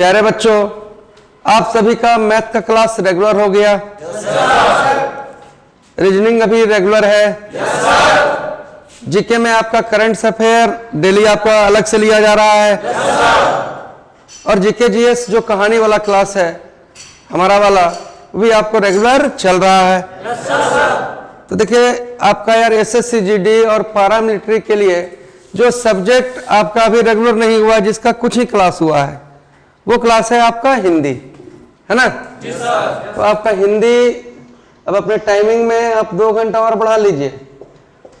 प्यारे बच्चों, आप सभी का मैथ का क्लास रेगुलर हो गया। रीजनिंग अभी रेगुलर है। जीके में आपका करंट अफेयर डेली आपका अलग से लिया जा रहा है। और जीके जीएस जो कहानी वाला क्लास है हमारा वाला, वो भी आपको रेगुलर चल रहा है। तो देखिए, आपका यार एसएससी जीडी और पैरामिलिट्री के लिए जो सब्जेक्ट आपका अभी रेगुलर नहीं हुआ, जिसका कुछ ही क्लास हुआ है, वो क्लास है आपका हिंदी, है ना? तो आपका हिंदी अब अपने टाइमिंग में आप 2 घंटा और बढ़ा लीजिए।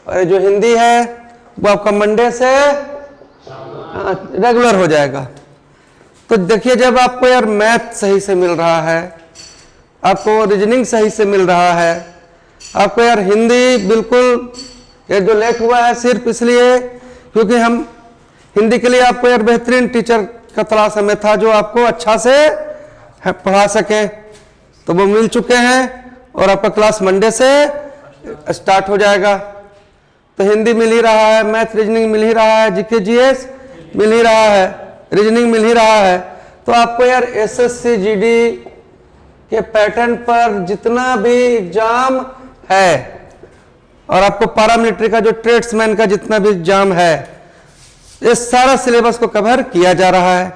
और जो हिंदी है वो आपका मंडे से रेगुलर हो जाएगा। तो देखिए, जब आपको यार मैथ सही से मिल रहा है, आपको रीजनिंग सही से मिल रहा है, आपको यार हिंदी बिल्कुल, ये जो लेट हुआ है सिर्फ इसलिए क्योंकि हम हिंदी के लिए आपको यार बेहतरीन टीचर का तलाश हमें था जो आपको अच्छा से पढ़ा सके। तो वो मिल चुके हैं और आपका क्लास मंडे से स्टार्ट हो जाएगा। तो हिंदी मिल ही रहा है, मैथ रीजनिंग मिल ही रहा है, जीके जीएस मिल ही रहा है, रीजनिंग मिल ही रहा है। तो आपको यार एसएससी जीडी के पैटर्न पर जितना भी एग्जाम है और आपको पैरामिलिट्री का जो ट्रेड्समैन का जितना भी एग्जाम है, ये सारा सिलेबस को कवर किया जा रहा है।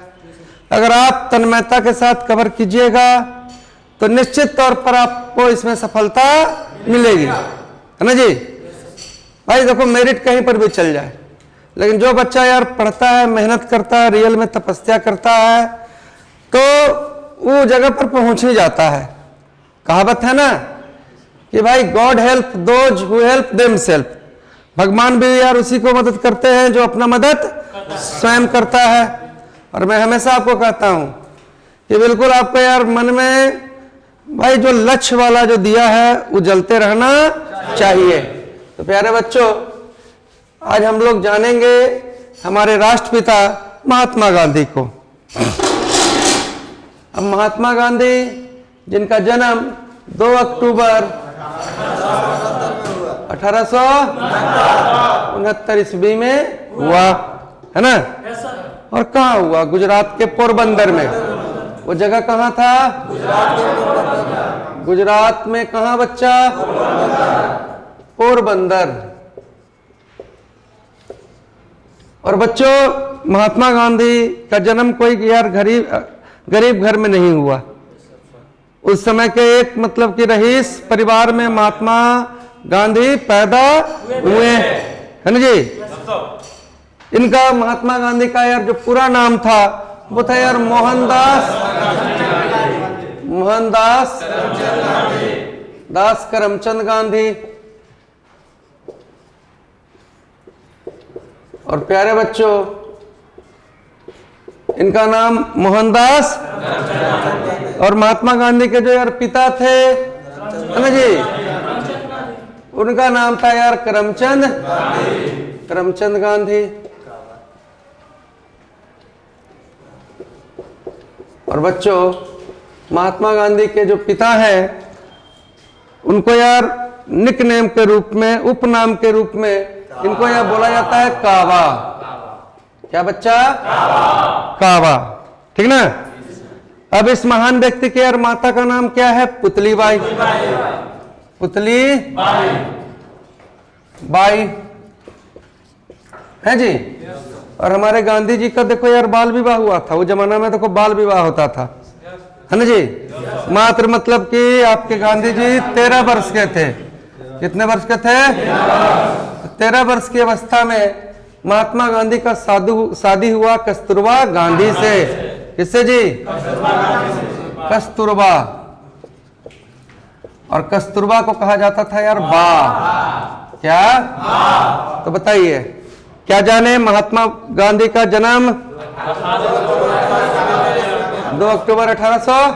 अगर आप तन्मयता के साथ कवर कीजिएगा तो निश्चित तौर पर आपको इसमें सफलता मिलेगी, है ना जी? भाई देखो, मेरिट कहीं पर भी चल जाए, लेकिन जो बच्चा यार पढ़ता है, मेहनत करता है, रियल में तपस्या करता है, तो वो जगह पर पहुंच ही जाता है। कहावत है ना कि भाई God help those who help themselves. भगवान भी यार उसी को मदद करते हैं जो अपना मदद स्वयं करता है। और मैं हमेशा आपको कहता हूं कि बिल्कुल आपको यार मन में भाई जो लक्ष्य वाला जो दिया है वो जलते रहना चाहिए। तो प्यारे बच्चों, आज हम लोग जानेंगे हमारे राष्ट्रपिता महात्मा गांधी को। अब महात्मा गांधी, जिनका जन्म 2 अक्टूबर 1869 ईस्वी में हुआ, है ना? और कहाँ हुआ? गुजरात के पोरबंदर में। वो जगह कहाँ था? गुजरात में। कहाँ बच्चा? पोरबंदर। और बच्चों, महात्मा गांधी का जन्म कोई यार गरीब घर में नहीं हुआ। उस समय के एक मतलब कि रईस परिवार में महात्मा गांधी पैदा हुए, है ना जी? इनका, महात्मा गांधी का यार जो पूरा नाम था वो था यार मोहनदास करमचंद गांधी। और प्यारे बच्चों, इनका नाम मोहनदास और महात्मा गांधी के जो यार पिता थे, है ना जी, उनका नाम था यार करमचंद गांधी। और बच्चों, महात्मा गांधी के जो पिता हैं उनको यार निकनेम के रूप में, उपनाम के रूप में इनको यार बोला जाता है कावा। क्या बच्चा? कावा, ठीक ना? अब इस महान व्यक्ति के यार माता का नाम क्या है? पुतलीबाई है जी। और हमारे गांधी जी का देखो यार बाल विवाह हुआ था। वो जमाना में देखो बाल विवाह होता था, है ना जी? मात्र मतलब कि आपके गांधी जी 13 वर्ष के थे। कितने वर्ष के थे? 13 वर्ष की अवस्था में महात्मा गांधी का शादी हुआ कस्तूरबा गांधी से। किससे जी? कस्तूरबा। और कस्तूरबा को कहा जाता था यार बा। क्या? तो बताइए, क्या जाने महात्मा गांधी का जन्म 2 अक्टूबर 1800।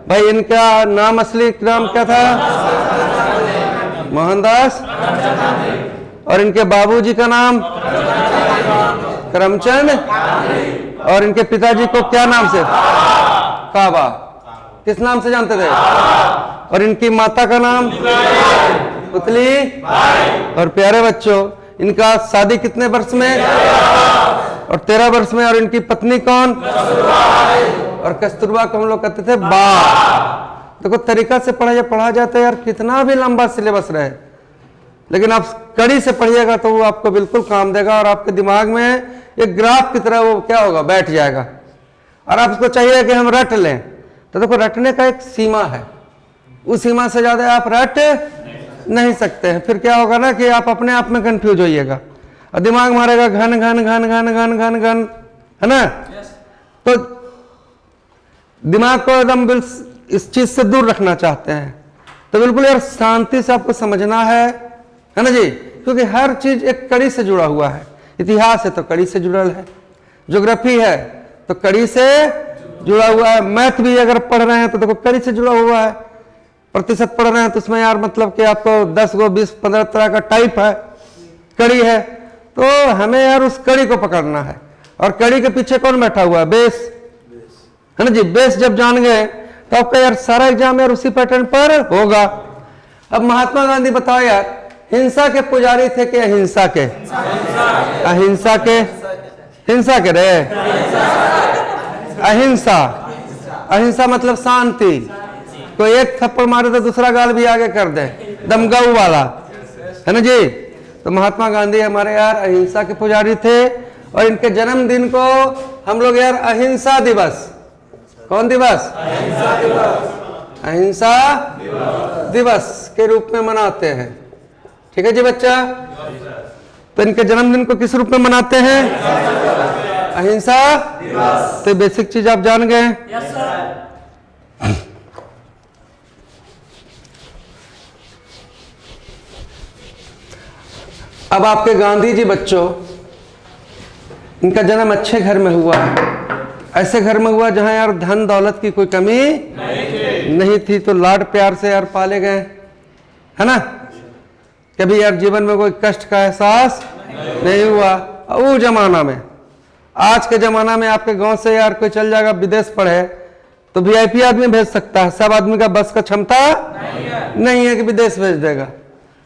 भाई इनका नाम, असली नाम क्या था? मोहनदास। और इनके बाबूजी का नाम करमचंद। और इनके पिताजी को क्या नाम से? काबा। किस नाम से जानते थे? और इनकी माता का नाम पुतली। और प्यारे बच्चों, इनका शादी कितने वर्ष में? और 13 वर्ष में। और इनकी पत्नी कौन? और कस्तूरबा को हम लोग कहते थे बा। देखो तरीका से पढ़ा जाता है यार, कितना भी लंबा सिलेबस रहे, लेकिन आप कड़ी से पढ़िएगा तो वो आपको बिल्कुल काम देगा और आपके दिमाग में एक ग्राफ की तरह वो क्या होगा, बैठ जाएगा। और आपको चाहिए कि हम रट लें, तो देखो रटने का एक सीमा है, उस सीमा से ज्यादा आप रट नहीं सकते हैं। फिर क्या होगा ना कि आप अपने आप में कंफ्यूज होइएगा और दिमाग मारेगा घन घन घन घन घन घन घन, है ना। तो दिमाग को एकदम इस चीज से दूर रखना चाहते हैं, तो बिल्कुल यार शांति से आपको समझना है ना जी, क्योंकि हर चीज एक कड़ी से जुड़ा हुआ है। इतिहास है तो कड़ी से जुड़ल है, ज्योग्राफी है तो कड़ी से जुड़ा हुआ है, मैथ भी अगर पढ़ रहे हैं तो देखो कड़ी से जुड़ा हुआ है। प्रतिशत पढ़ रहे हैं तो उसमें यार मतलब कि आपको 10 गो 20-15 तरह का टाइप है, कड़ी है, तो हमें यार उस कड़ी को पकड़ना है। और कड़ी के पीछे कौन बैठा हुआ है? बेस, है ना जी। बेस जब जान गए तो आपका यार सारा एग्जाम यार उसी पैटर्न पर होगा। अब महात्मा गांधी बताओ यार, हिंसा के पुजारी थे कि अहिंसा के? अहिंसा के, हिंसा के रे, अहिंसा। अहिंसा मतलब शांति। कोई एक थप्पड़ मारे तो दूसरा गाल भी आगे कर दे, दमगाऊ वाला, है ना जी। तो महात्मा गांधी हमारे यार अहिंसा के पुजारी थे और इनके जन्मदिन को हम लोग यार अहिंसा दिवस, कौन दिवस? अहिंसा दिवस के रूप में मनाते हैं। ठीक है जी बच्चा। तो इनके जन्मदिन को किस रूप में मनाते हैं? अहिंसा दिवस। तो बेसिक चीज आप जान गए। अब आपके गांधी जी बच्चों, इनका जन्म अच्छे घर में हुआ, ऐसे घर में हुआ जहां यार धन दौलत की कोई कमी नहीं थी, तो लाड प्यार से यार पाले गए, है ना। कभी यार जीवन में कोई कष्ट का एहसास नहीं हुआ। वो जमाना में, आज के जमाना में आपके गांव से यार कोई चल जाएगा विदेश पढ़े तो वीआईपी आदमी भेज सकता है, सब आदमी का बस का क्षमता नहीं है कि विदेश भेज देगा।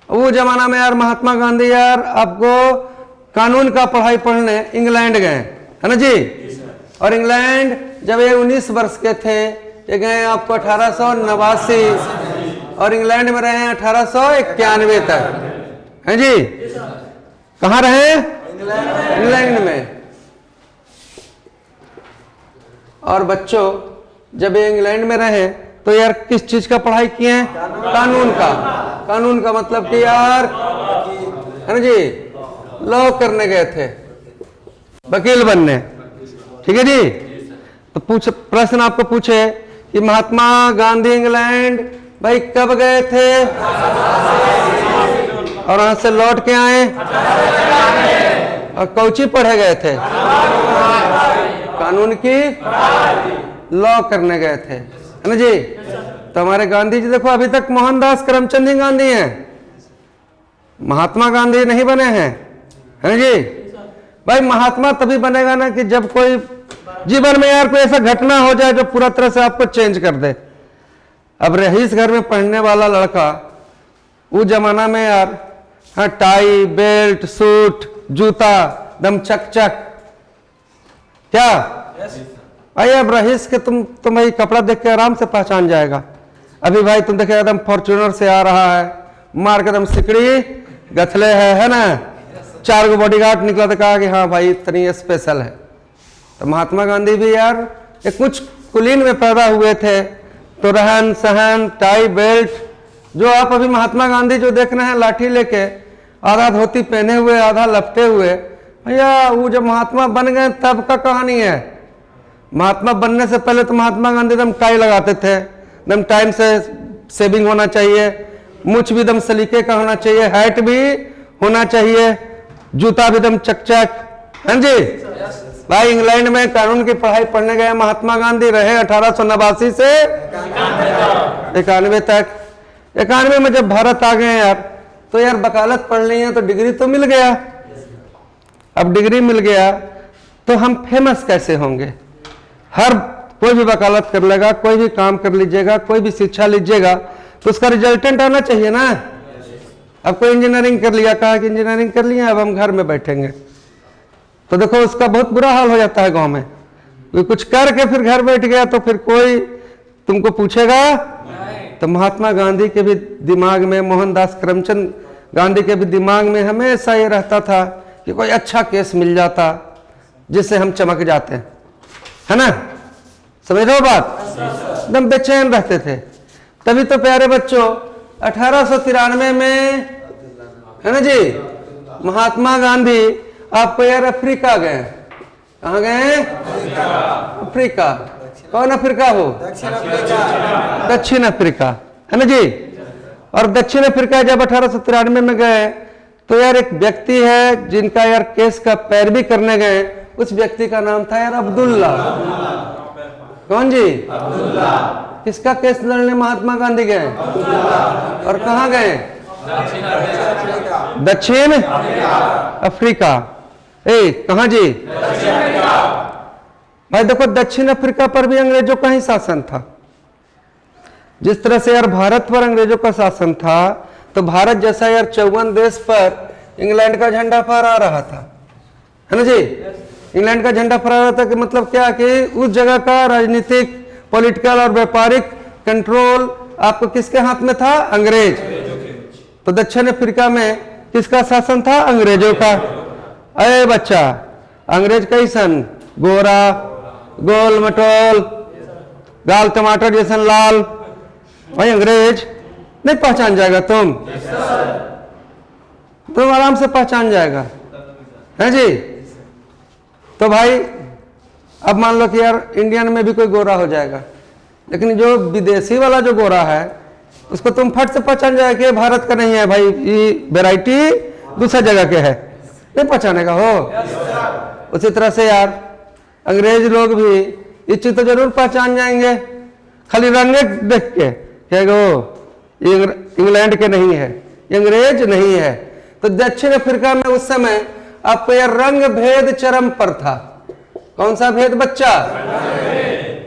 वो जमाना में यार महात्मा गांधी यार आपको कानून का पढ़ाई पढ़ने इंग्लैंड गए, है ना जी। और इंग्लैंड जब ये 19 वर्ष के थे, ये गए आपको 1889 और इंग्लैंड में रहे 1891 तक, है जी। कहाँ रहे? इंग्लैंड में। और बच्चों जब ये इंग्लैंड में रहे तो यार किस चीज का पढ़ाई किए हैं? कानून का। कानून का मतलब कि यार, है ना जी, लॉ करने गए थे, वकील बनने। ठीक है जी। तो प्रश्न आपको पूछे कि महात्मा गांधी इंग्लैंड भाई कब गए थे और वहां से लौट के आए और कौची पढ़े गए थे? कानून की लॉ करने गए थे, है ना जी। तो हमारे गांधी जी देखो अभी तक मोहनदास करमचंद ही गांधी हैं, महात्मा गांधी नहीं बने हैं, है ना जी। भाई महात्मा तभी बनेगा ना कि जब कोई जीवन में यार कोई ऐसा घटना हो जाए जो पूरा तरह से आपको चेंज कर दे। अब रईस घर में पढ़ने वाला लड़का उस जमाना में यार, हाँ, टाई बेल्ट सूट जूता दम चक चक, क्या भाई। अब रईस के तुम भाई कपड़ा देख के आराम से पहचान जाएगा। अभी भाई तुम देखे एकदम फॉर्च्यूनर से आ रहा है, मार के एकदम सिकड़ी गथले है ना, 4 गो बॉडीगार्ड निकला तो कहा कि हाँ भाई इतनी स्पेशल है। तो महात्मा गांधी भी यार एक कुछ कुलीन में पैदा हुए थे, तो रहन सहन टाई बेल्ट, जो आप अभी महात्मा गांधी जो देख रहे हैं लाठी लेके, आधा धोती पहने हुए आधा लपटे हुए, भैया वो जब महात्मा बन गए तब का कहानी है। महात्मा बनने से पहले तो महात्मा गांधी एकदम टाई लगाते थे, एकदम टाइम से सेविंग होना चाहिए, मुछ भी एकदम सलीके का होना चाहिए, हैट भी होना चाहिए, जूता भी एकदम चकचक, है जी। भाई इंग्लैंड में कानून की पढ़ाई पढ़ने गए महात्मा गांधी, रहे 1889 से 91 तक। 91 में जब भारत आ गए यार, तो यार वकालत पढ़ ली है तो डिग्री तो मिल गया। अब डिग्री मिल गया तो हम फेमस कैसे होंगे? हर कोई भी वकालत कर लेगा, कोई भी काम कर लीजिएगा, कोई भी शिक्षा लीजिएगा तो उसका रिजल्टेंट आना चाहिए ना। अब कोई इंजीनियरिंग कर लिया, कहा कि इंजीनियरिंग कर लिया अब हम घर में बैठेंगे, तो देखो उसका बहुत बुरा हाल हो जाता है गांव में। कोई कुछ करके फिर घर बैठ गया तो फिर कोई तुमको पूछेगा। तो महात्मा गांधी के भी दिमाग में, मोहनदास करमचंद गांधी के भी दिमाग में हमेशा ये रहता था कि कोई अच्छा केस मिल जाता जिससे हम चमक जाते, है ना। समझ रहे हो बात? एकदम बेचैन रहते थे। तभी तो प्यारे बच्चों 1893 में, है ना जी, महात्मा गांधी आपको यार अफ्रीका गए। कहाँ गए? अफ्रीका। कौन अफ्रीका हो? दक्षिण अफ्रीका, है ना जी। और दक्षिण अफ्रीका जब 1893 में गए तो यार एक व्यक्ति है जिनका यार केस का पैरवी करने गए। उस व्यक्ति का नाम था यार अब्दुल्ला। कौन जी? अब्दुल्ला। किसका केस लड़ने महात्मा गांधी गए? और कहाँ गए? दक्षिण अफ्रीका। कहाँ जी? भाई देखो दक्षिण अफ्रीका पर भी अंग्रेजों का ही शासन था। जिस तरह से यार भारत पर अंग्रेजों का शासन था, तो भारत जैसा यार 54 देश पर इंग्लैंड का झंडा फहरा रहा था, है ना जी। इंग्लैंड का झंडा फहरा रहा था कि मतलब क्या कि उस जगह का राजनीतिक, पॉलिटिकल और व्यापारिक कंट्रोल आपको किसके हाथ में था? अंग्रेज। तो दक्षिण अफ्रीका में किसका शासन था? अंग्रेजों का। अरे बच्चा, अंग्रेज कैसन? गोरा, गोल मटोल, गाल टमाटर जैसन लाल। भाई अंग्रेज नहीं पहचान जाएगा तुम आराम से पहचान जाएगा, है जी। तो भाई अब मान लो कि यार इंडियन में भी कोई गोरा हो जाएगा, लेकिन जो विदेशी वाला जो गोरा है उसको तुम फट से पहचान जाएगा कि भारत का नहीं है भाई, ये वैरायटी दूसरा जगह के है, नहीं पहचानेगा हो। उसी तरह से यार अंग्रेज लोग भी ये चीज तो जरूर पहचान जाएंगे, खाली रंग देख के कहेगा ये इंग्लैंड के नहीं है, ये अंग्रेज नहीं है। तो दक्षिण अफ्रीका में उस समय आपको यह रंग भेद चरम पर था। कौन सा भेद बच्चा?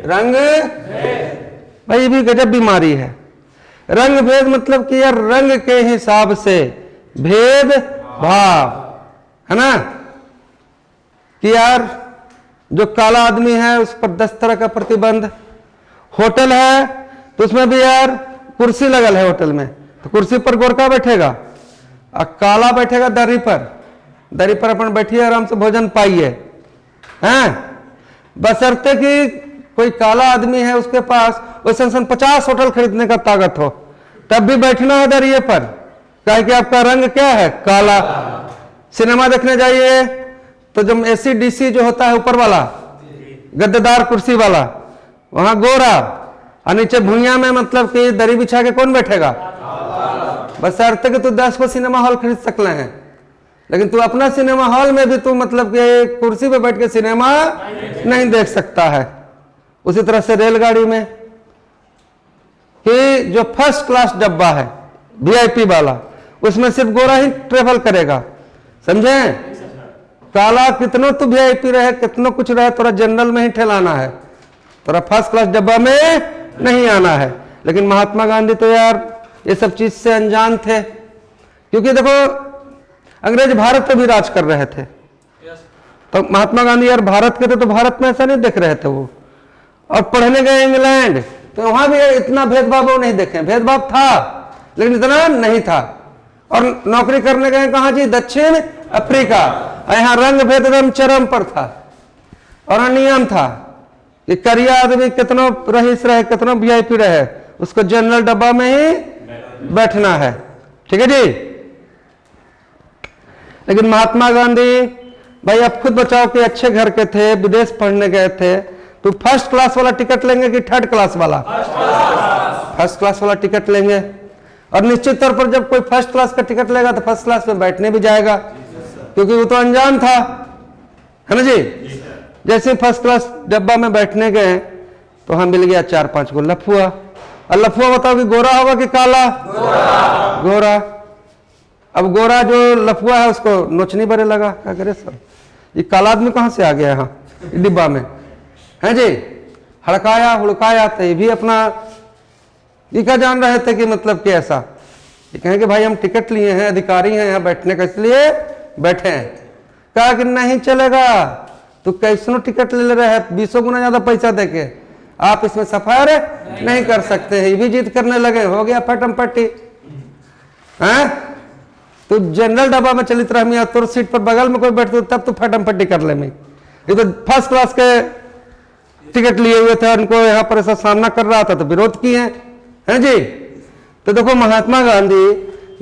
रंग। भाई ये भी गजब बीमारी है। रंग भेद मतलब कि यार रंग के हिसाब से भेद भाव, है ना। कि यार जो काला आदमी है उस पर 10 तरह का प्रतिबंध। होटल है तो उसमें भी यार कुर्सी लगल है होटल में, तो कुर्सी पर गोरखा बैठेगा और काला बैठेगा दरी पर। दरी पर अपन बैठिए, आराम से भोजन पाइए, हैं। बशर्ते कि कोई काला आदमी है उसके पास वैसे 50 होटल खरीदने का ताकत हो, तब भी बैठना है दरिये पर, क्या कि आपका रंग क्या है? काला। सिनेमा देखने जाइए तो जब एसी डीसी जो होता है ऊपर वाला गद्देदार कुर्सी वाला, वहां गोरा, और नीचे भुइया में मतलब कि दरी बिछा के कौन बैठेगा? बशर्ते कि तू 10 को सिनेमा हॉल खरीद सकले हैं, लेकिन तू अपना सिनेमा हॉल में भी तू मतलब कि कुर्सी पे बैठ के सिनेमा नहीं देख सकता है। उसी तरह से रेलगाड़ी में कि जो फर्स्ट क्लास डब्बा है वीआईपी वाला, उसमें सिर्फ गोरा ही ट्रेवल करेगा, समझे। काला कितनों तू वीआईपी रहे, कितनों कुछ रहे, तोरा जनरल में ही ठेलाना है, तोरा फर्स्ट क्लास डब्बा में नहीं आना है। लेकिन महात्मा गांधी तो यार ये सब चीज से अनजान थे, क्योंकि देखो अंग्रेज भारत पे भी राज कर रहे थे। तो महात्मा गांधी यार भारत के थे, तो भारत में ऐसा नहीं देख रहे थे वो। और पढ़ने गए इंग्लैंड, तो वहां भी इतना भेदभाव वो नहीं देखे। भेदभाव था लेकिन इतना नहीं था। और नौकरी करने गए कहाँ जी? दक्षिण अफ्रीका। यहाँ रंग भेद एकदम चरम पर था। और नियम था कि करिया आदमी कितनों रईस रहे, कितनों वीआईपी रहे, उसको जनरल डब्बा में ही बैठना है, ठीक है जी। लेकिन महात्मा गांधी भाई आप खुद बचाओ कि अच्छे घर के थे, विदेश पढ़ने गए थे, तो फर्स्ट क्लास वाला टिकट लेंगे कि थर्ड क्लास वाला? फर्स्ट क्लास वाला टिकट लेंगे। और निश्चित तौर पर जब कोई फर्स्ट क्लास का टिकट लेगा तो फर्स्ट क्लास में बैठने भी जाएगा, क्योंकि वो तो अनजान था, है ना जी। जैसे फर्स्ट क्लास डब्बा में बैठने गए तो वहां मिल गया 4-5 को लफुआ। और लफुआ बताओ कि गोरा होगा कि काला? गोरा। अब गोरा जो लफुआ है उसको नोचनी बरे लगा, क्या करे सर ये काला आदमी कहाँ से आ गया यहाँ डिब्बा में, है जी। हड़काया हुड़काया, तो ये भी अपना ये क्या जान रहे थे कि मतलब कि ऐसा ये कहें कि भाई हम टिकट लिए हैं, अधिकारी हैं यहाँ बैठने का, इसलिए बैठे हैं। कहा कि नहीं चलेगा, तो कैसनो टिकट ले रहे हैं 20 गुना ज्यादा पैसा देके, आप इसमें सफर नहीं कर सकते हैं। ये भी जिद करने लगे, हो गया फटम पट्टी। तो जनरल डब्बा में चलित रह मिया, तोर सीट पर बगल में कोई बैठते तब तो फटम पट्टी कर ले। ये तो फर्स्ट क्लास के टिकट लिए हुए थे, उनको यहाँ पर ऐसा सामना कर रहा था तो विरोध किए हैं जी। तो देखो महात्मा गांधी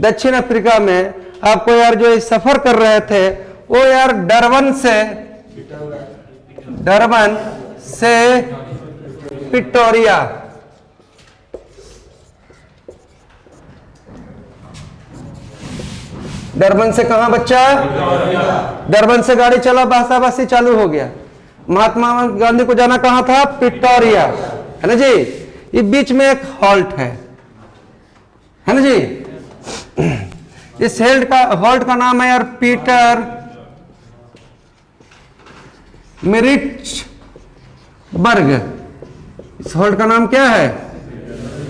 दक्षिण अफ्रीका में आपको यार जो सफर कर रहे थे वो यार डरबन से प्रिटोरिया, डरबन से कहां बच्चा, डरबन से गाड़ी चला, बासाबासी चालू हो गया। महात्मा गांधी को जाना कहां था, प्रिटोरिया, है ना जी। ये बीच में एक हॉल्ट है ना जी। इस हॉल्ट का नाम है यार पीटर मेरिट्सबर्ग। इस हॉल्ट का नाम क्या है,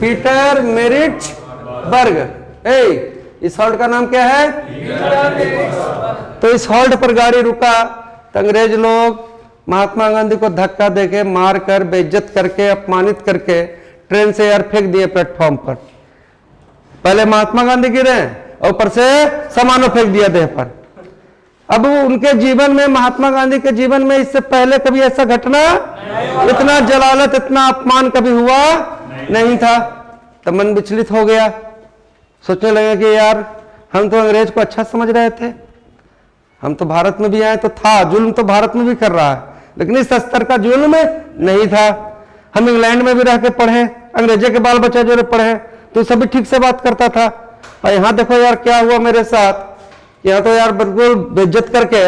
पीटर मेरिट्सबर्ग। इस हॉल्ट का नाम क्या है, तो इस हॉल्ट पर गाड़ी रुका तो अंग्रेज लोग महात्मा गांधी को धक्का देके, मार कर, बेइज्जत करके, अपमानित करके ट्रेन से यार फेंक दिए प्लेटफॉर्म पर। पहले महात्मा गांधी गिरे और ऊपर से सामानों फेंक दिया देह पर। अब उनके जीवन में, महात्मा गांधी के जीवन में इससे पहले कभी ऐसा घटना, इतना जलालत, इतना अपमान कभी हुआ नहीं था। तो मन विचलित हो गया, सोचने लगे कि यार हम तो अंग्रेज को अच्छा समझ रहे थे, हम तो भारत में भी आए तो था, जुल्म तो भारत में भी कर रहा है, लेकिन इस स्तर का जुल्म नहीं था। हम इंग्लैंड में भी रह के पढ़े, अंग्रेजे के बाल बच्चे जो पढ़े तो सभी ठीक से बात करता था। और यहाँ देखो यार क्या हुआ मेरे साथ, यहाँ तो यार बिल्कुल बेइज्जत करके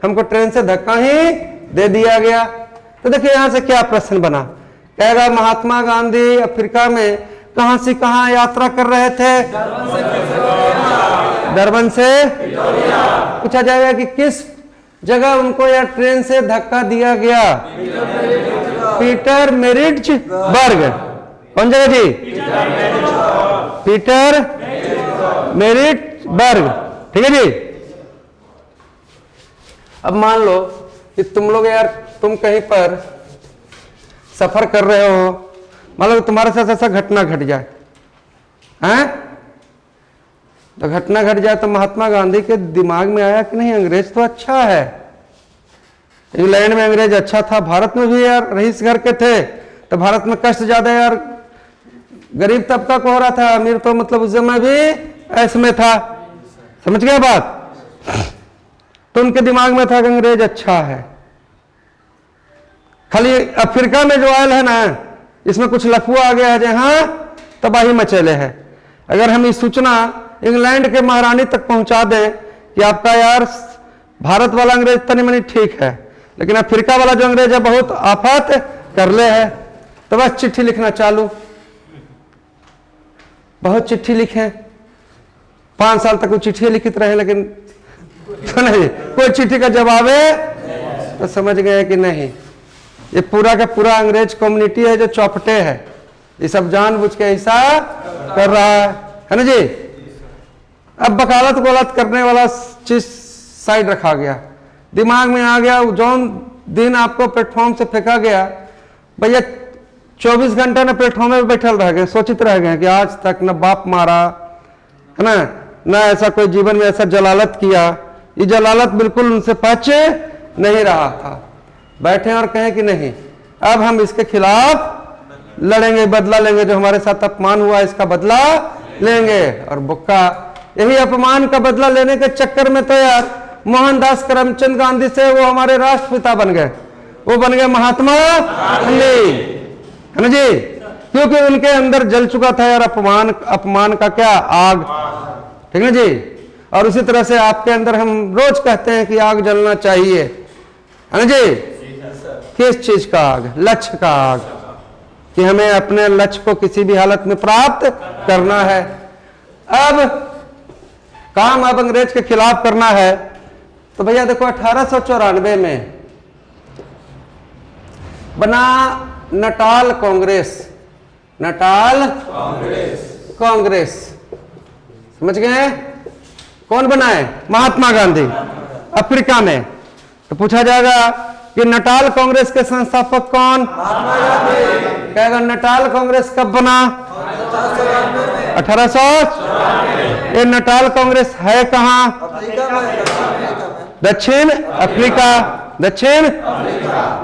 हमको ट्रेन से धक्का ही दे दिया गया। तो देखिए यहाँ से क्या प्रश्न बना, कहेगा महात्मा गांधी अफ्रीका में कहां से कहां यात्रा कर रहे थे, डरबन से। पूछा जाएगा कि किस जगह उनको यार ट्रेन से धक्का दिया गया, पीटर मेरिट्सबर्ग। कौन जगह जी, पीटर मेरिट्सबर्ग, ठीक है जी। अब मान लो कि तुम लोग यार, तुम कहीं पर सफर कर रहे हो, मान लो तुम्हारे साथ ऐसा घटना घट जाए, हैं? तो घटना घट जाए तो महात्मा गांधी के दिमाग में आया कि नहीं, अंग्रेज तो अच्छा है, इंग्लैंड में अंग्रेज अच्छा था, भारत में भी यार रईस घर के थे तो भारत में कष्ट ज्यादा यार गरीब तबका को हो रहा था, अमीर तो मतलब उस समय भी ऐसे में था। समझ गए बात। तो उनके दिमाग में था कि अंग्रेज अच्छा है। खाली अफ्रीका में जो आयल है ना, इसमें कुछ लफुआ आ गया है, जहां तबाही मचेले है। अगर हम इस सूचना इंग्लैंड के महारानी तक पहुंचा दें कि आपका यार भारत वाला अंग्रेज तनी मनी ठीक है, लेकिन अफ्रीका वाला जो अंग्रेज है बहुत आफत कर ले है, तो बस चिट्ठी लिखना चालू, बहुत चिट्ठी लिखे, 5 साल तक वो चिट्ठी लिखित रहे, लेकिन तो नहीं कोई चिट्ठी का जवाब है। तो समझ गए कि नहीं, ये पूरा का पूरा अंग्रेज कम्युनिटी है जो चौपटे है, ये सब जानबूझ के ऐसा कर रहा है ना जी। अब वकालत गलत करने वाला चीज साइड रखा गया, दिमाग में आ गया, जौन दिन आपको प्लेटफॉर्म से फेंका गया, भैया 24 घंटे न प्लेटफॉर्म में बैठल रह गए, सोचित रह गए कि आज तक न बाप मारा है ना, न ऐसा कोई जीवन में ऐसा जलालत किया, ये जलालत बिल्कुल उनसे पच नहीं रहा था। बैठे और कहें कि नहीं, अब हम इसके खिलाफ लड़ेंगे, बदला लेंगे, जो हमारे साथ अपमान हुआ इसका बदला लेंगे। और बुक्का यही अपमान का बदला लेने के चक्कर में तो यार मोहनदास करमचंद गांधी से वो हमारे राष्ट्रपिता बन गए, वो बन गए महात्मा गांधी, है ना जी। क्योंकि उनके अंदर जल चुका था यार अपमान का क्या आग, ठीक है जी। और उसी तरह से आपके अंदर हम रोज कहते हैं कि आग जलना चाहिए, है ना जी। किस चीज का आग, लक्ष्य का आग, कि हमें अपने लक्ष्य को किसी भी हालत में प्राप्त करना है। अब काम अब अंग्रेज के खिलाफ करना है, तो भैया देखो 1894 में बना नटाल कांग्रेस, नटाल कांग्रेस, समझ गए। कौन बनाए, महात्मा गांधी, अफ्रीका में। तो पूछा जाएगा कि नटाल कांग्रेस के संस्थापक कौन? कहेगा नटाल कांग्रेस कब बना? 1800। ये नटाल कांग्रेस है कहां? दक्षिण अफ्रीका। दक्षिण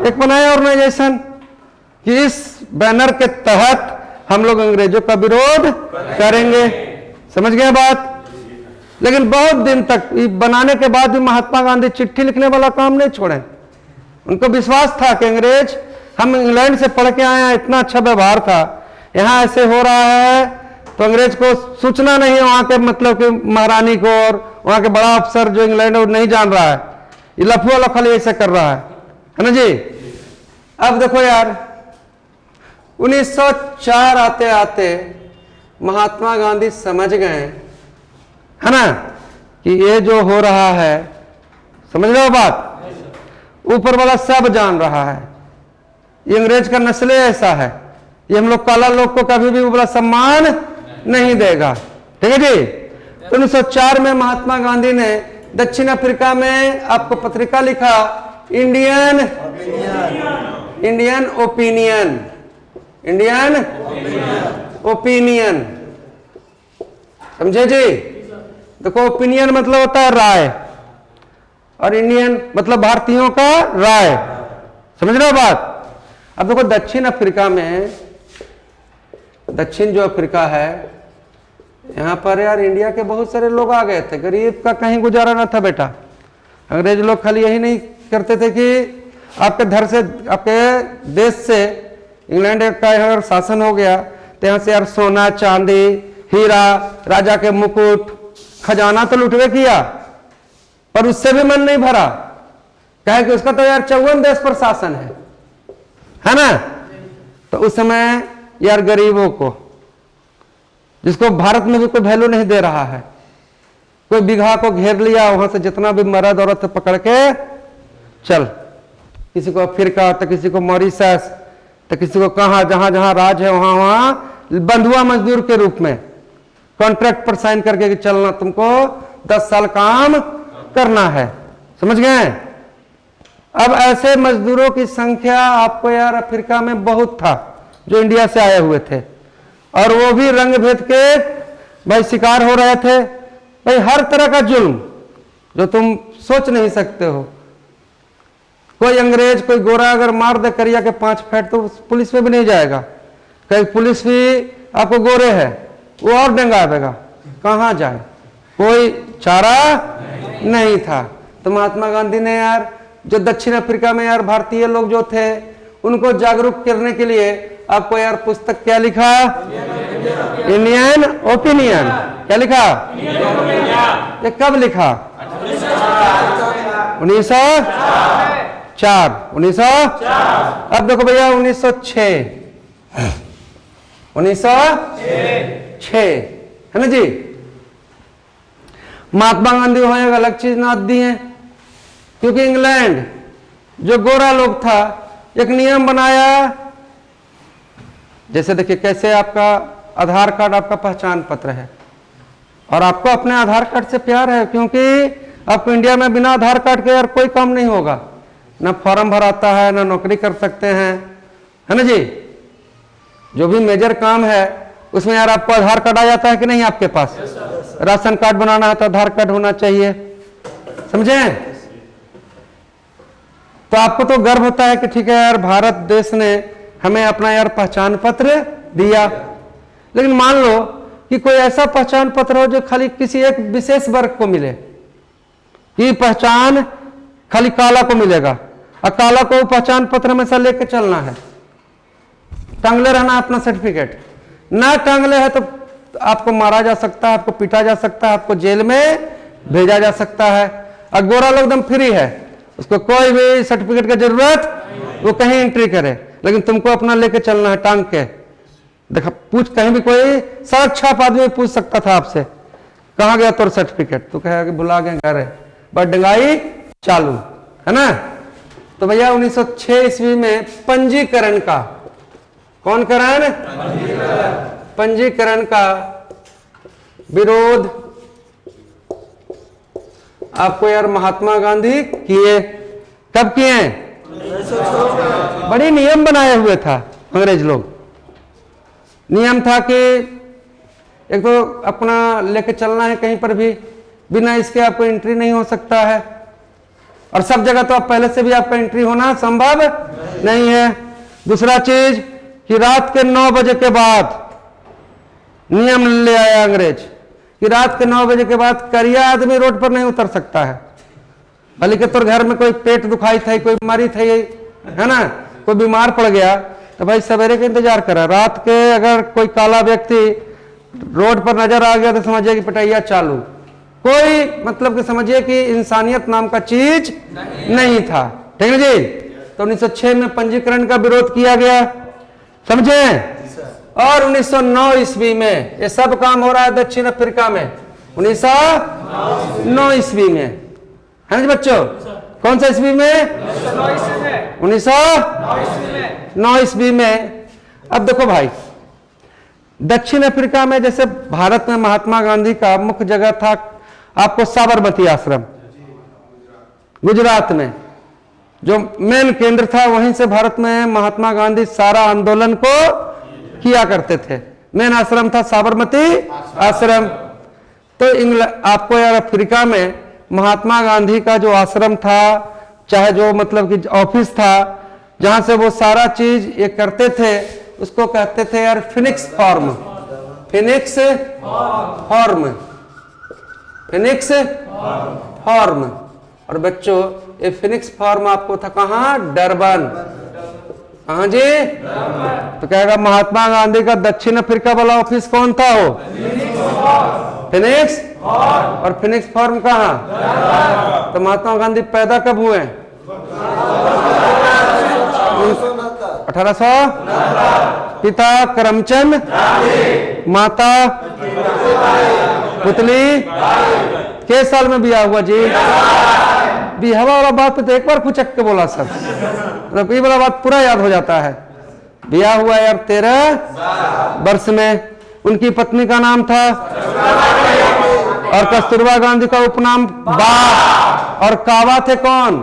एक बनाया ऑर्गेनाइजेशन कि इस बैनर के तहत हम लोग अंग्रेजों का विरोध करेंगे। समझ गए बात? लेकिन बहुत दिन तक बनाने के बाद भी महात्मा गांधी चिट्ठी लिखने वाला काम नहीं छोड़े। उनको विश्वास था कि अंग्रेज, हम इंग्लैंड से पढ़ के आए हैं, इतना अच्छा व्यवहार था, यहाँ ऐसे हो रहा है तो अंग्रेज को सूचना नहीं है, वहां के मतलब कि महारानी को और वहां के बड़ा अफसर जो इंग्लैंड है वो नहीं जान रहा है, ये लफुआ लखल ऐसे कर रहा है ना जी। अब देखो यार 1904 आते आते महात्मा गांधी समझ गए है ना कि ये जो हो रहा है, समझ रहे हो बात, ऊपर वाला सब जान रहा है, ये अंग्रेज का नस्ल ऐसा है, ये हम लोग काला लोग को कभी भी बड़ा सम्मान नहीं देगा। ठीक है जी। तो 1904 में महात्मा गांधी ने दक्षिण अफ्रीका में आपको पत्रिका लिखा, इंडियन ओपिनियन। इंडियन ओपिनियन, समझे जी। देखो ओपिनियन मतलब होता है राय, और इंडियन मतलब भारतीयों का राय। समझ रहे हो बात? अब देखो दक्षिण अफ्रीका में, दक्षिण जो अफ्रीका है, यहां पर यार इंडिया के बहुत सारे लोग आ गए थे, गरीब का कहीं गुजारा ना था बेटा। अंग्रेज लोग खाली यही नहीं करते थे कि आपके घर से, आपके देश से इंग्लैंड का अगर शासन हो गया तो यहाँ से यार सोना चांदी हीरा राजा के मुकुट खजाना तो लुटवे किया, पर उससे भी मन नहीं भरा, कहे कि उसका तो यार 54 देश पर शासन है ना। तो उस समय यार गरीबों को, जिसको भारत में भी कोई वैल्यू नहीं दे रहा है, कोई बिघा को घेर लिया, वहां से जितना भी मर्द औरत पकड़ के चल, किसी को अफ्रीका तो किसी को मॉरिशस तो किसी को कहां, जहां जहां राज है वहां वहां बंधुआ मजदूर के रूप में कॉन्ट्रैक्ट पर साइन करके कि चलना, तुमको 10 साल काम करना है। समझ गए? अब ऐसे मजदूरों की संख्या आपको यार अफ्रीका में बहुत था जो इंडिया से आए हुए थे, और वो भी रंग भेद के भाई शिकार हो रहे थे, भाई हर तरह का जुल्म जो तुम सोच नहीं सकते हो। कोई अंग्रेज कोई गोरा अगर मार दे करिया के 5 फैट तो पुलिस में भी नहीं जाएगा, कहीं पुलिस भी आपको गोरे है वो और डंगावेगा, कहां जाए, कोई चारा नहीं था। तो महात्मा गांधी ने यार जो दक्षिण अफ्रीका में यार भारतीय लोग जो थे उनको जागरूक करने के लिए आपको यार पुस्तक क्या लिखा? Indian opinion. क्या लिखा? ये कब लिखा? 1904। अब देखो भैया 1906 है ना जी। महात्मा गांधी वहां एक अलग चीज नाद दी है, क्योंकि इंग्लैंड जो गोरा लोग था एक नियम बनाया, जैसे देखिए कैसे आपका आधार कार्ड आपका पहचान पत्र है, और आपको अपने आधार कार्ड से प्यार है, क्योंकि आपको इंडिया में बिना आधार कार्ड के यार कोई काम नहीं होगा, ना फॉर्म भराता है ना नौकरी कर सकते हैं, है ना जी। जो भी मेजर काम है उसमें यार आपको आधार कार्ड आ जाता है कि नहीं आपके पास? राशन कार्ड बनाना है तो आधार कार्ड होना चाहिए, समझे। तो आपको तो गर्व होता है कि ठीक है यार भारत देश ने हमें अपना यार पहचान पत्र दिया। लेकिन मान लो कि कोई ऐसा पहचान पत्र हो जो खाली किसी एक विशेष वर्ग को मिले, ये पहचान खाली काला को मिलेगा, और काला को पहचान पत्र हमेशा लेके चलना है, टांगले रहना अपना सर्टिफिकेट, ना टांगले है तो आपको मारा जा सकता है, आपको पीटा जा सकता है, आपको जेल में भेजा जा सकता है। और गोरा लोग एकदम फ्री है, उसको कोई भी सर्टिफिकेट की जरूरत, वो कहीं एंट्री करे, लेकिन तुमको अपना लेके चलना है टांग के। देखा पूछ, कहीं भी कोई सड़क छाप आदमी पूछ सकता था आपसे, कहाँ गया तोर सर्टिफिकेट, तो कहेगा कि भुला गए घर है, बस डंगाई चालू, है ना। तो भैया 1906 ईस्वी में पंजीकरण का, कौन करण? पंजीकरण का विरोध आपको यार महात्मा गांधी किए। कब किए? बड़ी नियम बनाए हुए था अंग्रेज लोग। नियम था कि एक तो अपना लेके चलना है कहीं पर भी, बिना इसके आपको एंट्री नहीं हो सकता है, और सब जगह तो आप पहले से भी आपका एंट्री होना संभव नहीं है। दूसरा चीज कि रात के 9 बजे के बाद नियम ले आया अंग्रेज कि रात के 9 बजे के बाद करिया आदमी रोड पर नहीं उतर सकता है। भले के तोर घर में कोई पेट दुखाई था, कोई बीमारी थी, है ना, कोई बीमार पड़ गया तो भाई सवेरे का इंतजार करा। रात के अगर कोई काला व्यक्ति रोड पर नजर आ गया तो समझिए कि पिटाइया चालू। कोई मतलब कि समझिए कि इंसानियत नाम का चीज नहीं था। ठीक है जी। तो 1906 में पंजीकरण का विरोध किया गया, समझे। और 1909 ईस्वी में ये सब काम हो रहा है दक्षिण अफ्रीका में, 1909 ईस्वी में, है ना जी बच्चों। कौन सा ईस्वी में? 1909 ईस्वी में। अब देखो भाई, दक्षिण अफ्रीका में जैसे भारत में महात्मा गांधी का मुख्य जगह था आपको साबरमती आश्रम, गुजरात में जो मेन केंद्र था, वहीं से भारत में महात्मा गांधी सारा आंदोलन को किया करते थे। मेन आश्रम था साबरमती आश्रम। तो आपको यार अफ्रीका में महात्मा गांधी का जो आश्रम था, चाहे जो मतलब कि ऑफिस था जहां से वो सारा चीज ये करते थे, उसको कहते थे यार Phoenix form. Phoenix form, Phoenix form. और बच्चों ये फिनिक्स फॉर्म आपको था कहाँ? डरबन। कहाँ जी? तो कहेगा महात्मा गांधी का दक्षिण अफ्रीका वाला ऑफिस कौन था? हो फिनिक्स। और फिनिक्स फॉर्म कहाँ? तो महात्मा गांधी पैदा कब हुए? 1800। पिता करमचंद, माता पुतली। के साल में बियाह हुआ जी? बियाह वाला बात पे तो एक बार खुचक के बोला सब, मतलब ये वाला बात पूरा याद हो जाता है। बियाह हुआ यार 13 वर्ष में। उनकी पत्नी का नाम था और कस्तूरबा गांधी का उपनाम बाप। और कावा थे कौन?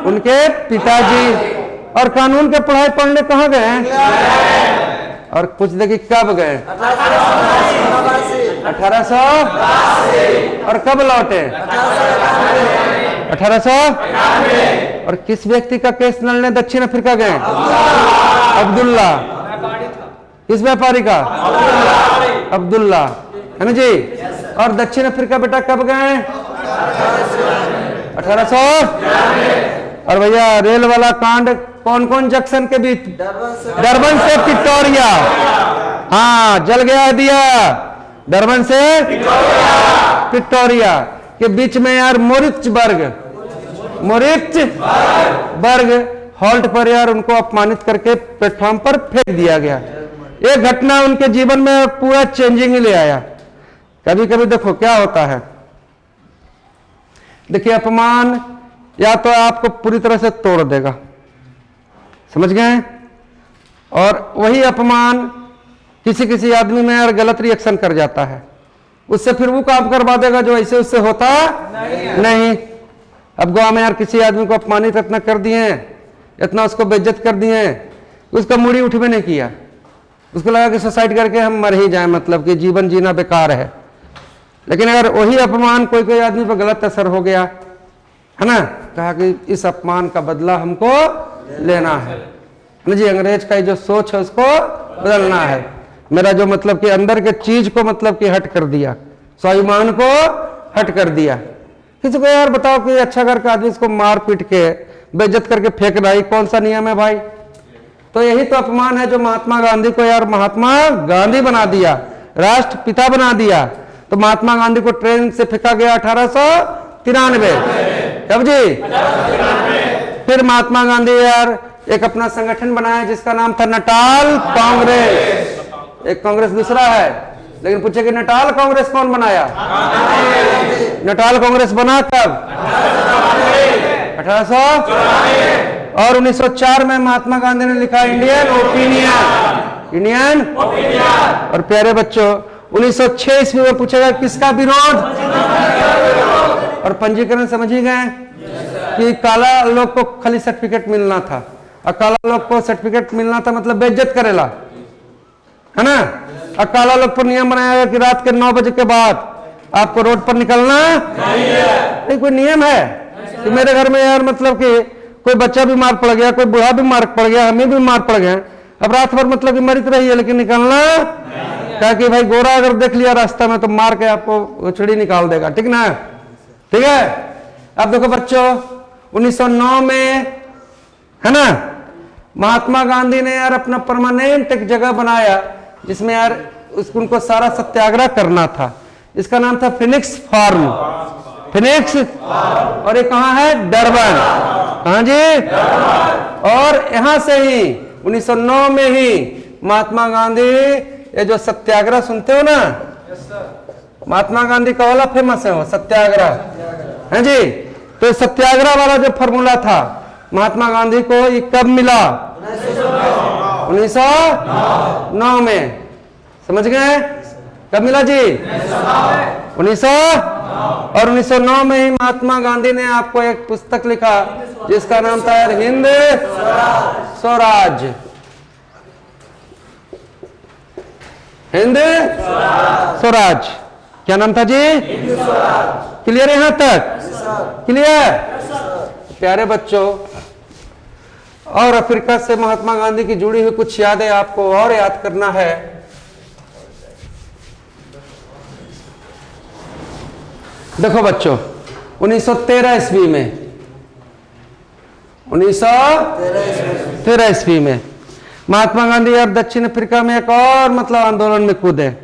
उनके पिताजी। और कानून के पढ़ाई पढ़ने कहाँ गए? और पूछ दे कि कब गए? 1800। और कब लौटे? 1800। और किस व्यक्ति का केस लड़ने दक्षिण अफ्रीका गए? अब्दुल्ला। किस व्यापारी का? अब्दुल्ला, है ना जी। और दक्षिण अफ्रीका बेटा कब गए? 1800। और भैया रेल वाला कांड कौन कौन जंक्शन के बीच? डरबन से विक्टोरिया। हाँ, जल गया दिया। डरबन से विक्टोरिया के बीच में यार मोरित्जबर्ग हॉल्ट पर यार उनको अपमानित करके प्लेटफॉर्म पर फेंक दिया गया। ये घटना उनके जीवन में पूरा चेंजिंग ले आया। कभी कभी देखो क्या होता है, देखिए अपमान या तो आपको पूरी तरह से तोड़ देगा, समझ गए, और वही अपमान किसी किसी आदमी में यार गलत रिएक्शन कर जाता है, उससे फिर वो काम करवा देगा जो ऐसे उससे होता नहीं। अब गांव में यार किसी आदमी को अपमानित इतना कर दिए, इतना उसको बेइज्जत कर दिए, उसका मूड़ी उठ भी नहीं किया, उसको लगा कि सुसाइड करके हम मर ही जाएं, मतलब कि जीवन जीना बेकार है। लेकिन अगर वही अपमान कोई कोई आदमी पर गलत असर हो गया, है ना, कहा कि इस अपमान का बदला हमको लेना है ना जी, अंग्रेज का जो सोच है उसको बदलना है। मेरा जो मतलब कि अंदर के चीज को मतलब कि हट कर दिया, स्वाभिमान को हट कर दिया। किसी को यार बताओ कि अच्छा घर का आदमी इसको मार पीट के बेइज्जत करके फेंकना ही कौन सा नियम है भाई? तो यही तो अपमान है जो महात्मा गांधी को यार महात्मा गांधी बना दिया, राष्ट्रपिता बना दिया। तो महात्मा गांधी को ट्रेन से फेंका गया 1893। कब जी? फिर महात्मा गांधी यार एक अपना संगठन बनाया जिसका नाम था नटाल कांग्रेस। एक कांग्रेस दूसरा है, लेकिन पूछे कि नटाल कांग्रेस कौन बनाया? नटाल कांग्रेस बना कब? 1800। और 1904 में महात्मा गांधी ने लिखा इंडियन ओपिनियन, इंडियन। और प्यारे बच्चों 1906 ईस्वी में पूछेगा किसका विरोध? और पंजीकरण समझ ही गए, कि काला लोग को खाली सर्टिफिकेट मिलना था, और काला लोग को सर्टिफिकेट मिलना था मतलब बेइज्जत करेला, है ना। और काला लोग पर नियम बनाया गया कि रात के 9 बजे के बाद आपको रोड पर निकलना नहीं। कोई नियम है कि मेरे घर में यार मतलब कि कोई बच्चा बीमार पड़ गया, कोई बूढ़ा बीमार पड़ गया, हमें बीमार पड़ गए, अब रात भर मतलब कि मरित रही है लेकिन निकलना क्या कि भाई गोरा अगर देख लिया रास्ता में तो मार के आपको चिड़ी निकाल देगा, ठीक ना। ठीक है। अब देखो बच्चों 1909 में, है ना, महात्मा गांधी ने यार अपना परमानेंट एक जगह बनाया जिसमें यार उनको सारा सत्याग्रह करना था। इसका नाम था फिनिक्स फार्म, फिनिक्स, और ये कहाँ है? डरबन। कहाँ जी? और यहां से ही 1909 में ही महात्मा गांधी ये जो सत्याग्रह सुनते हो ना, महात्मा गांधी का वाला फेमस है वो सत्याग्रह, है जी। तो सत्याग्रह वाला जो फॉर्मूला था महात्मा गांधी को ये कब मिला? 1909 में। समझ गए? कब मिला जी? 1900। और 1909 में ही महात्मा गांधी ने आपको एक पुस्तक लिखा जिसका नाम था हिंद स्वराज, हिंद स्वराज। क्या नाम था जी? क्लियर है यहां तक? क्लियर? प्यारे बच्चों, और अफ्रीका से महात्मा गांधी की जुड़ी हुई कुछ यादें आपको और याद करना है। देखो बच्चों 1913 ईस्वी में, 1913 ईस्वी में महात्मा गांधी और दक्षिण अफ्रीका में एक और मतलब आंदोलन में कूदे।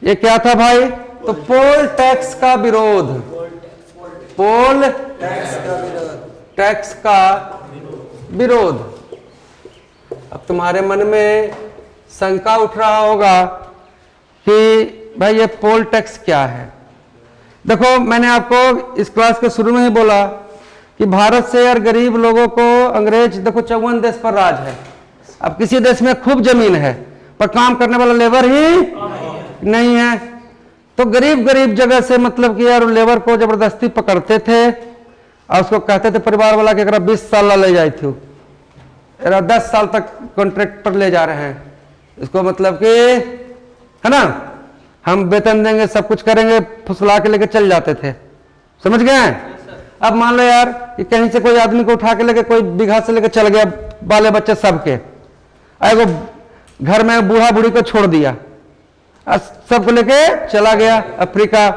ये क्या था भाई? तो पोल टैक्स का विरोध, पोल टैक्स का विरोध। अब तुम्हारे मन में शंका उठ रहा होगा कि भाई ये पोल टैक्स क्या है। देखो मैंने आपको इस क्लास के शुरू में ही बोला कि भारत से यार गरीब लोगों को अंग्रेज, देखो 54 देश पर राज है। अब किसी देश में खूब जमीन है पर काम करने वाला लेबर ही नहीं है, तो गरीब गरीब जगह से मतलब कि यार लेबर को जबरदस्ती पकड़ते थे और उसको कहते थे परिवार वाला कि अगर 20 साल ले जाए थे, 10 साल तक कॉन्ट्रैक्ट पर ले जा रहे हैं इसको, मतलब कि है ना, हम वेतन देंगे, सब कुछ करेंगे, फुसला के लेके चल जाते थे। समझ गए? अब मान लो यार कि कहीं से कोई आदमी को उठा के लेके कोई बीघा से लेके चल गया, बाले बच्चे सबके, वो घर में बूढ़ा बूढ़ी को छोड़ दिया, सबको लेके चला गया अफ्रीका।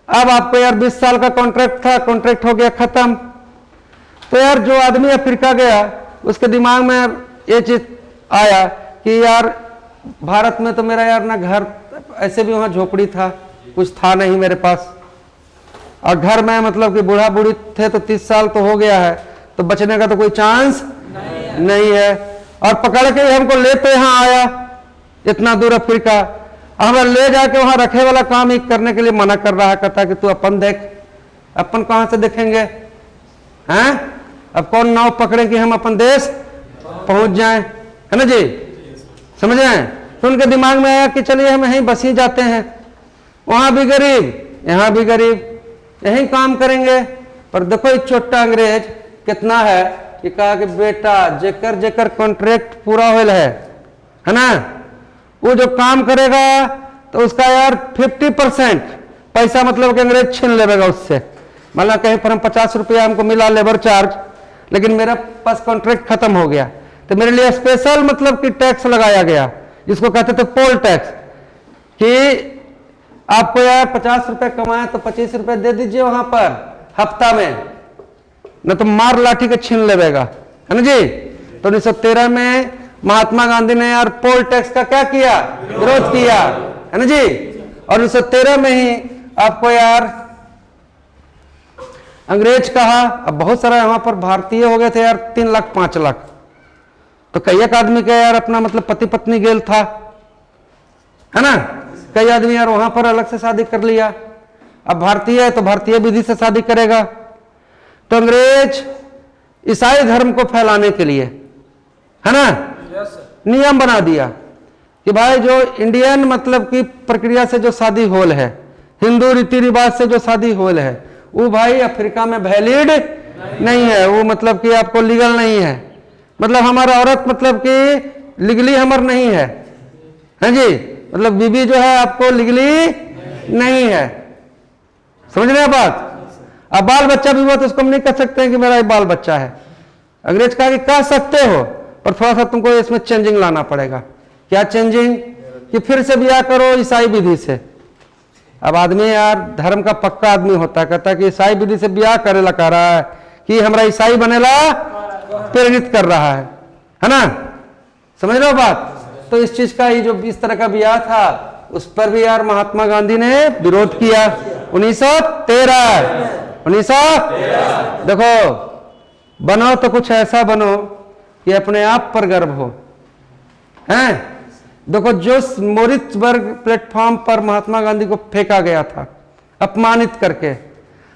अब आपको यार 20 साल का कॉन्ट्रैक्ट था, कॉन्ट्रैक्ट हो गया खत्म। तो यार जो आदमी अफ्रीका गया उसके दिमाग में ये चीज आया कि यार भारत में तो मेरा यार ना घर, ऐसे भी वहां झोपड़ी था, कुछ था नहीं मेरे पास, और घर में मतलब कि बूढ़ा बूढ़ी थे तो 30 साल तो हो गया है, तो बचने का तो कोई चांस नहीं है। और पकड़ के हमको लेते यहाँ आया इतना दूर अफ्रीका, हमें ले जाके वहां रखे वाला काम ही करने के लिए मना कर रहा है, कहता कि तू अपन देख। अपन कहां से देखेंगे? हैं? अब कौन नाव पकड़े कि हम अपन देश पहुंच जाएं, है ना जी। समझ रहे हैं? तो उनके दिमाग में आया कि चलिए हम यहीं बस ही जाते हैं, वहां भी गरीब यहां भी गरीब, यहीं काम करेंगे। पर देखो एक छोटा अंग्रेज कितना है कि कहा कि बेटा जेकर जेकर कॉन्ट्रैक्ट पूरा होल है ना, वो जो काम करेगा तो उसका यार 50% पैसा मतलब कि अंग्रेज छीन लेगा उससे। मतलब कहीं पर हम 50 रुपया हमको मिला लेबर चार्ज, लेकिन मेरा पास कॉन्ट्रैक्ट खत्म हो गया, तो मेरे लिए स्पेशल मतलब कि टैक्स लगाया गया जिसको कहते थे पोल टैक्स, कि आपको यार 50 रुपए कमाए तो 25 रुपए दे दीजिए वहां पर हफ्ता में, न तो मार लाठी के छीन लेगा, है ना जी। तो 1913 में महात्मा गांधी ने यार पोल टैक्स का क्या किया? विरोध किया, है ना जी। और 1913 में ही आपको यार अंग्रेज कहा। अब बहुत सारा यहां पर भारतीय हो गए थे यार 3 लाख 5 लाख, तो कई एक आदमी का यार अपना मतलब पति पत्नी गेल था, है ना, कई आदमी यार वहां पर अलग से शादी कर लिया। अब भारतीय है तो भारतीय विधि से शादी करेगा। तो अंग्रेज ईसाई धर्म को फैलाने के लिए, है ना, नियम बना दिया कि भाई जो इंडियन मतलब की प्रक्रिया से जो शादी होल है, हिंदू रीति रिवाज से जो शादी होल है, वो भाई अफ्रीका में वैलिड नहीं है, वो मतलब कि आपको लीगल नहीं है, मतलब हमारा औरत मतलब कि लीगली हमर नहीं है, है जी, मतलब बीबी जो है आपको लीगली नहीं है, समझ रहे हैं बात। अब बाल बच्चा भी हुआ तो उसको हम नहीं कह सकते हैं कि मेरा एक बाल बच्चा है। अंग्रेज कहा कि कह सकते हो पर थोड़ा सा तुमको इसमें चेंजिंग लाना पड़ेगा। क्या चेंजिंग? कि फिर से ब्याह करो ईसाई विधि से। अब आदमी यार धर्म का पक्का आदमी होता, कहता है कि ईसाई विधि से ब्याह करेला कह रहा है कि हमरा ईसाई बनेला प्रेरित कर रहा है ना, समझ लो बात। तो इस चीज का ही जो इस तरह का ब्याह था उस पर भी यार महात्मा गांधी ने विरोध किया। 1913 देखो, बनो तो कुछ ऐसा बनो कि अपने आप पर गर्व हो, हैं। देखो जो मोरित्सबर्ग प्लेटफॉर्म पर महात्मा गांधी को फेंका गया था अपमानित करके,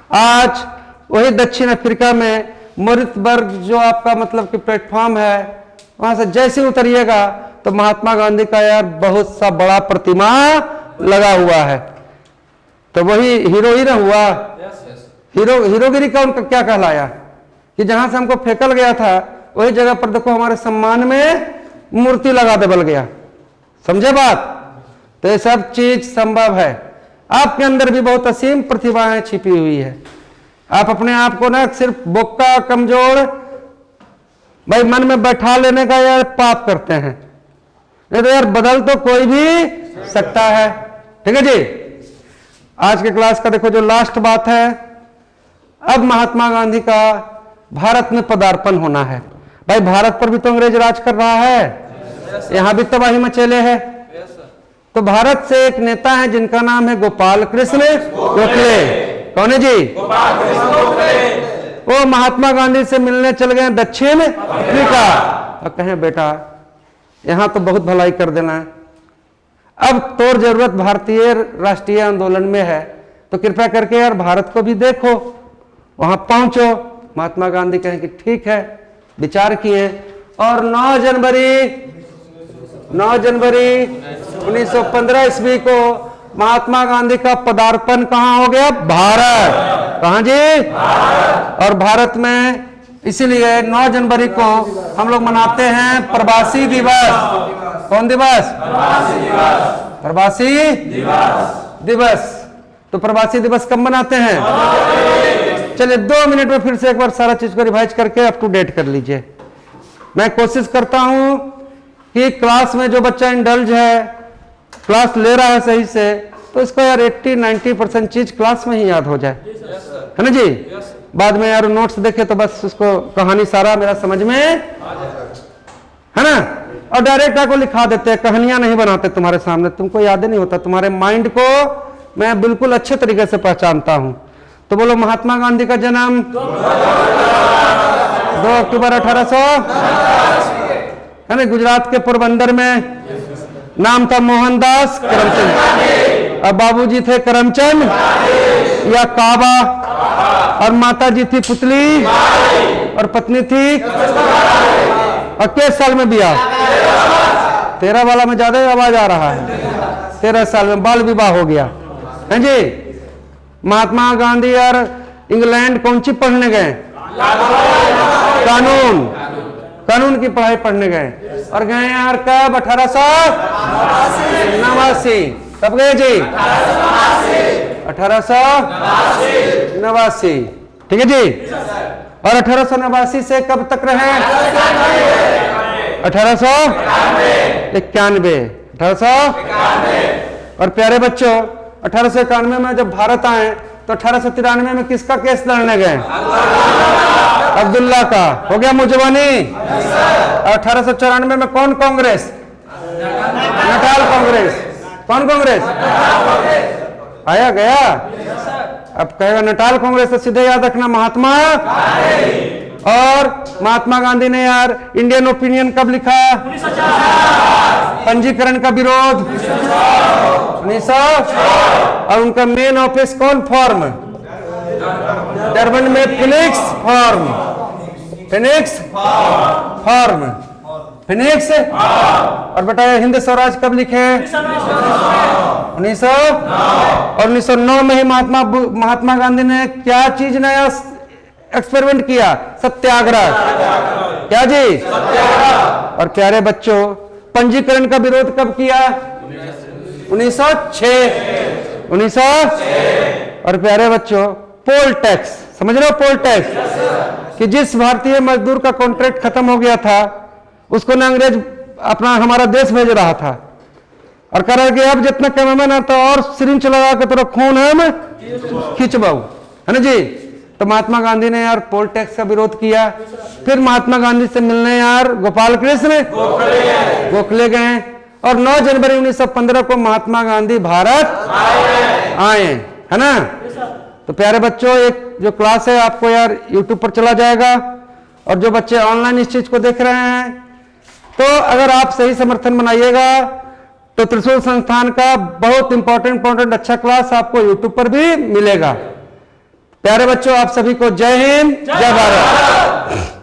आज वही दक्षिण अफ्रीका में मोरित्सबर्ग जो आपका मतलब कि प्लेटफॉर्म है, वहां से जैसे उतरिएगा तो महात्मा गांधी का यार बहुत सा बड़ा प्रतिमा लगा हुआ है। तो वही हीरो ही ना हुआ, हीरोगिरी का उनका क्या कहलाया कि जहां से हमको फेंकल गया था वही जगह पर देखो हमारे सम्मान में मूर्ति लगा दे बल गया, समझे बात। तो ये सब चीज संभव है, आपके अंदर भी बहुत असीम प्रतिभाएं छिपी हुई है। आप अपने आप को ना सिर्फ बोका कमजोर भाई मन में बैठा लेने का यार पाप करते हैं, नहीं तो यार बदल तो कोई भी सकता है। ठीक है जी, आज के क्लास का देखो जो लास्ट बात है, अब महात्मा गांधी का भारत में पदार्पण होना है। भाई भारत पर भी तो अंग्रेज राज कर रहा है, यहां भी तबाही मचेले है। तो भारत से एक नेता है जिनका नाम है गोपाल कृष्ण गोखले। कौन है जी? गोपाल कृष्ण गोखले। वो महात्मा गांधी से मिलने चल गए दक्षिण अफ्रीका और कहें बेटा यहां तो बहुत भलाई कर देना है, अब तोर जरूरत भारतीय राष्ट्रीय आंदोलन में है, तो कृपया करके यार भारत को भी देखो, वहां पहुंचो। महात्मा गांधी कहें कि ठीक है, विचार किए और 9 जनवरी 1915 ईस्वी को महात्मा गांधी का पदार्पण कहां हो गया? भारत। कहां जी? भारत। और भारत में इसीलिए 9 जनवरी को हम लोग मनाते हैं प्रवासी दिवस। कौन दिवस? प्रवासी दिवस। तो प्रवासी दिवस कब मनाते हैं? चलिए 2 मिनट में फिर से एक बार सारा चीज को रिवाइज करके अप टू डेट कर लीजिए। मैं कोशिश करता हूं कि क्लास में जो बच्चा इंडल्ज है, क्लास ले रहा है सही से, तो इसको यार 80-90% चीज क्लास में ही याद हो जाए, है ना जी। बाद में यार नोट्स देखे तो बस उसको कहानी सारा मेरा समझ में है ना, और डायरेक्ट आपको लिखा देते हैं, कहानियां नहीं बनाते तुम्हारे सामने, तुमको याद ही नहीं होता। तुम्हारे माइंड को मैं बिल्कुल अच्छे तरीके से पहचानता हूं। तो बोलो महात्मा गांधी का जन्म 2 अक्टूबर 1800 है ना, गुजरात के पोरबंदर में। नाम था मोहनदास करमचंद, अब बाबूजी थे करमचंद या काबा, और माता जी थी पुतली, और पत्नी थी। और किस साल में बिया? 13 वाला में ज्यादा आवाज आ रहा है। 13 साल में बाल विवाह हो गया है जी। महात्मा गांधी यार इंग्लैंड कौन सी पढ़ने गए? कानून की पढ़ाई पढ़ने गए, और गए यार कब? 1889। कब गए जी? 1889। ठीक है जी। और 1889 से कब तक रहे? 1891। और प्यारे बच्चों 1891 में जब भारत आए तो 1893 में किसका केस लड़ने गए? अब्दुल्ला का। हो गया मुजवानी। 1894 में कौन कांग्रेस? Natal Congress. कौन कांग्रेस? आया गया। अब कहेगा नटाल कांग्रेस, तो सीधे याद रखना महात्मा। और महात्मा गांधी ने यार इंडियन ओपिनियन कब लिखा? पंजीकरण का विरोध 1900। और उनका मेन ऑफिस कौन फॉर्म? डरबन में फिनिक्स फॉर्म। फिनिक्स। और बेटा हिंद स्वराज कब लिखे? 1900। और 1909 में ही महात्मा गांधी ने क्या चीज नया एक्सपेरिमेंट किया? सत्याग्रह। क्या जी? सत्याग्रह। और प्यारे बच्चों, पंजीकरण का विरोध कब किया? 1906। 1906। और प्यारे बच्चों, पोल टैक्स, समझ रहे हो? पोल टैक्स कि जिस भारतीय मजदूर का कॉन्ट्रैक्ट खत्म हो गया था उसको ना अंग्रेज अपना हमारा देश भेज रहा था और कह रहा कि अब जितना कैमरामैन आता और सिरिंज लगा के तेरा खून है मैं खींचवाऊ, है ना जी। तो महात्मा गांधी ने यार पोल टैक्स का विरोध किया। फिर महात्मा गांधी से मिलने यार गोपाल कृष्ण गोखले गए और 9 जनवरी 1915 को महात्मा गांधी भारत आए, है ना। तो प्यारे बच्चों, एक जो क्लास है आपको यार YouTube पर चला जाएगा और जो बच्चे ऑनलाइन इस चीज को देख रहे हैं, तो अगर आप सही समर्थन बनाइएगा तो त्रिशूल संस्थान का बहुत इंपॉर्टेंट अच्छा क्लास आपको YouTube पर भी मिलेगा। प्यारे बच्चों, आप सभी को जय हिंद, जय भारत।